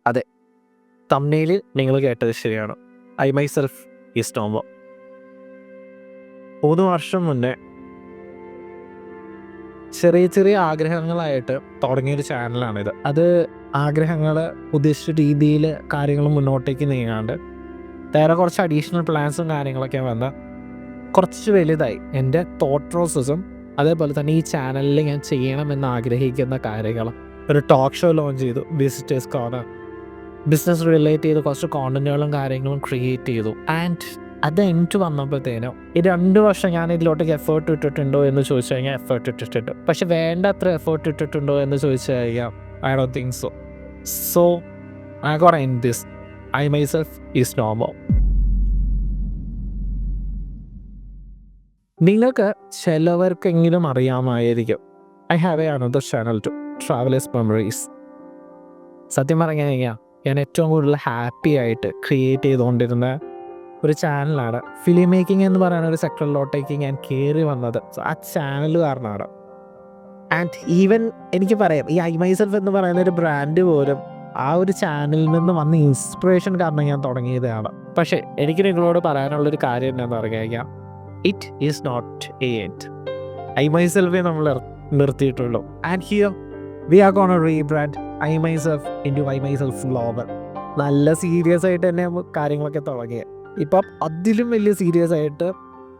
അതെ, തംബ്നെയിലിൽ നിങ്ങൾ കേട്ടത് ശരിയാണ്. I myself is ടോംബോ. 3 വർഷം മുന്നേ ചെറിയ ചെറിയ ആഗ്രഹങ്ങളായിട്ട് തുടങ്ങിയൊരു ചാനലാണിത്. അത് ആഗ്രഹങ്ങൾ ഉദ്ദേശിച്ച രീതിയിൽ കാര്യങ്ങൾ മുന്നോട്ടേക്ക് നീങ്ങാണ്ട് വേറെ കുറച്ച് അഡീഷണൽ പ്ലാൻസും കാര്യങ്ങളൊക്കെ വന്ന് കുറച്ച് വലുതായി. എൻ്റെ തോട്ട് പ്രോസസ്സും അതേപോലെ തന്നെ ഈ ചാനലിൽ ഞാൻ ചെയ്യണമെന്ന് ആഗ്രഹിക്കുന്ന കാര്യങ്ങൾ. ഒരു ടോക്ക് ഷോ ലോഞ്ച് ചെയ്തു, വിസിറ്റേഴ്സ് കോർണർ. ബിസിനസ് റിലേറ്റ് ചെയ്ത് കുറച്ച് കോണ്ടന്റുകളും കാര്യങ്ങളും ക്രിയേറ്റ് ചെയ്തു. ആൻഡ് അത് എനിക്ക് വന്നപ്പോഴത്തേനും ഈ 2 വർഷം ഞാൻ ഇതിലോട്ടേക്ക് എഫേർട്ട് ഇട്ടിട്ടുണ്ടോ എന്ന് ചോദിച്ചു കഴിഞ്ഞാൽ എഫേർട്ട് ഇട്ടിട്ടുണ്ട്. പക്ഷെ വേണ്ടത്ര എഫേർട്ട് ഇട്ടിട്ടുണ്ടോ എന്ന് ചോദിച്ചു കഴിഞ്ഞാൽ I don't think so. So I got end this. I myself is Tombo. നിങ്ങൾക്ക് ചിലവർക്കെങ്കിലും അറിയാമായിരിക്കും, I have a another channel too, travellers memories. സത്യം പറഞ്ഞു കഴിഞ്ഞാൽ ഞാൻ ഏറ്റവും കൂടുതൽ ഹാപ്പി ആയിട്ട് ക്രിയേറ്റ് ചെയ്തുകൊണ്ടിരുന്ന ഒരു ചാനലാണ്. ഫിലിം മേക്കിംഗ് എന്ന് പറയുന്ന ഒരു സെക്ടറിലോട്ടേക്ക് ഞാൻ കയറി വന്നത് ആ ചാനൽ കാരണമാണ്. ആൻഡ് ഈവൻ എനിക്ക് പറയാം, ഈ ഐ മൈസെൽഫ് എന്ന് പറയുന്ന ഒരു ബ്രാൻഡ് പോലും ആ ഒരു ചാനലിൽ നിന്ന് വന്ന ഇൻസ്പിറേഷൻ കാരണം ഞാൻ തുടങ്ങിയതാണ്. പക്ഷേ എനിക്ക് നിങ്ങളോട് പറയാനുള്ളൊരു കാര്യം എന്താണെന്ന് പറഞ്ഞു കഴിഞ്ഞാൽ, it is not a end. I മൈസെൽഫേ നമ്മൾ നിർത്തിയിട്ടുള്ളൂ. And here we are gonna rebrand I myself into I myself vlogger. നല്ല സീരിയസ് ആയിട്ട് തന്നെ കാര്യങ്ങളൊക്കെ തുടങ്ങിയത്. ഇപ്പം അതിലും വലിയ സീരിയസ് ആയിട്ട്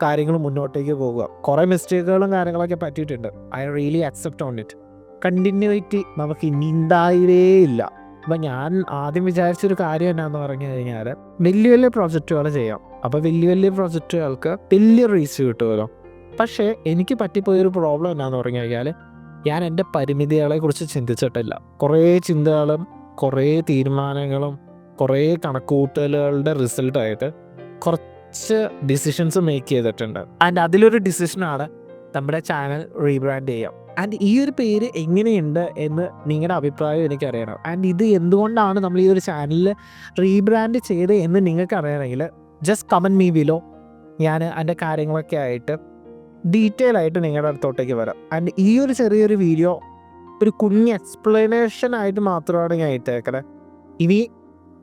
കാര്യങ്ങൾ മുന്നോട്ടേക്ക് പോകുക. കുറേ മിസ്റ്റേക്കുകളും കാര്യങ്ങളൊക്കെ പറ്റിയിട്ടുണ്ട്. I really accept on it. Continuity നമുക്ക് ഇനി ഉണ്ടായേ ഇല്ല. അപ്പം ഞാൻ ആദ്യം വിചാരിച്ചൊരു കാര്യം എന്നാന്ന് പറഞ്ഞു കഴിഞ്ഞാൽ, വലിയ വലിയ പ്രൊജക്റ്റുകൾ ചെയ്യാം. അപ്പോൾ വലിയ വലിയ പ്രൊജക്റ്റുകൾക്ക് വലിയ റീച്ച് കിട്ടുമല്ലോ. പക്ഷേ എനിക്ക് പറ്റിപ്പോയൊരു പ്രോബ്ലം എന്നാന്ന് പറഞ്ഞു കഴിഞ്ഞാൽ, ഞാൻ എൻ്റെ പരിമിതികളെക്കുറിച്ച് ചിന്തിച്ചിട്ടില്ല. കുറേ ചിന്തകളും കുറേ തീരുമാനങ്ങളും കുറേ കണക്കുകൂട്ടലുകളുടെ റിസൾട്ടായിട്ട് കുറച്ച് ഡിസിഷൻസ് മേക്ക് ചെയ്തിട്ടുണ്ട്. ആൻഡ് അതിലൊരു ഡിസിഷനാണ് നമ്മുടെ ചാനൽ റീബ്രാൻഡ് ചെയ്യാം. ആൻഡ് ഈ ഒരു പേര് എങ്ങനെയുണ്ട് എന്ന് നിങ്ങളുടെ അഭിപ്രായം എനിക്കറിയണം. ആൻഡ് ഇത് എന്തുകൊണ്ടാണ് നമ്മൾ ഈ ഒരു ചാനലിൽ റീബ്രാൻഡ് ചെയ്ത് എന്ന് നിങ്ങൾക്ക് അറിയണമെങ്കിൽ ജസ്റ്റ് കമൻറ്റ് മീ ബിലോ. ഞാൻ അതിൻ്റെ കാര്യങ്ങളൊക്കെ ആയിട്ട് ഡീറ്റെയിൽ ആയിട്ട് നിങ്ങളുടെ അടുത്തോട്ടേക്ക് വരാം. ആൻഡ് ഈ ഒരു ചെറിയൊരു വീഡിയോ ഒരു കുഞ്ഞ് എക്സ്പ്ലനേഷൻ ആയിട്ട് മാത്രമാണ് ഞാൻ ഇട്ടേക്കണേ. ഇനി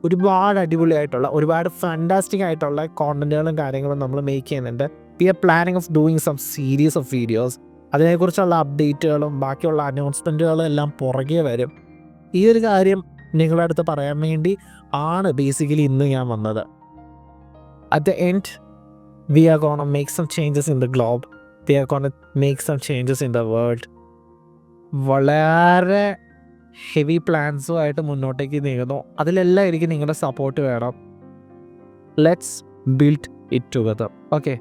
ഒരുപാട് അടിപൊളിയായിട്ടുള്ള ഒരുപാട് ഫാൻറ്റാസ്റ്റിക് ആയിട്ടുള്ള കോണ്ടന്റുകളും കാര്യങ്ങളും നമ്മൾ മേക്ക് ചെയ്യുന്നുണ്ട്. We are planning of doing some series of videos. അതിനെക്കുറിച്ചുള്ള അപ്ഡേറ്റുകളും ബാക്കിയുള്ള അനൗൺസ്മെൻറ്റുകളും എല്ലാം പുറകെ വരും. ഈ ഒരു കാര്യം നിങ്ങളുടെ അടുത്ത് പറയാൻ വേണ്ടി ആണ് ബേസിക്കലി ഇന്ന് ഞാൻ വന്നത്. At the end we are gonna make some changes in the globe. We are gonna make some changes in the world. വളരെ ഹെവി പ്ലാൻസുമായിട്ട് മുന്നോട്ടേക്ക് നീങ്ങുന്നു. അതിലെല്ലാം എനിക്ക് നിങ്ങളുടെ സപ്പോർട്ട് വേണം. Let's build it together. Okay.